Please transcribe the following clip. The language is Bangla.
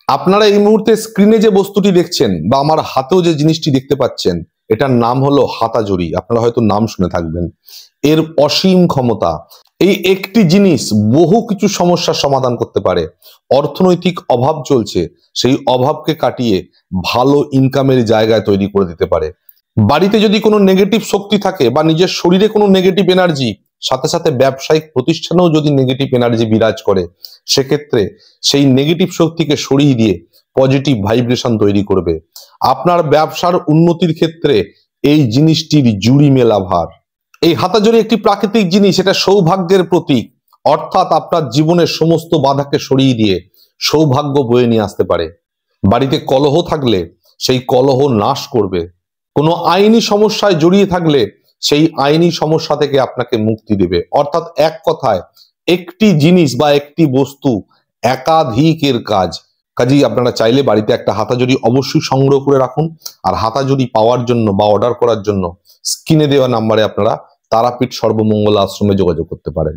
আপনারা এই মুহূর্তে স্ক্রিনে যে বস্তুটি দেখছেন বা আমার হাতেও যে জিনিসটি দেখতে পাচ্ছেন, এটার নাম হলো হাতাজড়ি। আপনারা হয়তো নাম শুনে থাকবেন। এর অসীম ক্ষমতা। এই একটি জিনিস বহু কিছু সমস্যার সমাধান করতে পারে। অর্থনৈতিক অভাব চলছে, সেই অভাবকে কাটিয়ে ভালো ইনকামের জায়গায় তৈরি করে দিতে পারে। বাড়িতে যদি কোনো নেগেটিভ শক্তি থাকে বা নিজের শরীরে কোনো নেগেটিভ এনার্জি, সাথে সাথে ব্যবসায়িক প্রতিষ্ঠানেও যদি নেগেটিভ এনার্জি বিরাজ করে, সেক্ষেত্রে সেই নেগেটিভ শক্তিকে সরিয়ে দিয়ে পজিটিভ ভাইব্রেশন তৈরি করবে। আপনার ব্যবসার উন্নতির ক্ষেত্রে এই জিনিসটির জুড়ি মেলা ভার। এই হাতাজড়ি একটি প্রাকৃতিক জিনিস, এটা সৌভাগ্যের প্রতীক। অর্থাৎ আপনার জীবনের সমস্ত বাধাকে সরিয়ে দিয়ে সৌভাগ্য বয়ে নিয়ে আসতে পারে। বাড়িতে কলহ থাকলে সেই কলহ নাশ করবে। কোনো আইনি সমস্যায় জড়িয়ে থাকলে সেই আইনি সমস্যা থেকে আপনাকে মুক্তি দেবে। অর্থাৎ এক কথায় একটি জিনিস বা একটি বস্তু একাধিকের কাজ। কাজেই আপনারা চাইলে বাড়িতে একটা হাতাজড়ি অবশ্যই সংগ্রহ করে রাখুন। আর হাতাজড়ি পাওয়ার জন্য বা অর্ডার করার জন্য স্ক্রিনে দেওয়া নাম্বারে আপনারা তারাপীঠ সর্বমঙ্গল আশ্রমে যোগাযোগ করতে পারেন।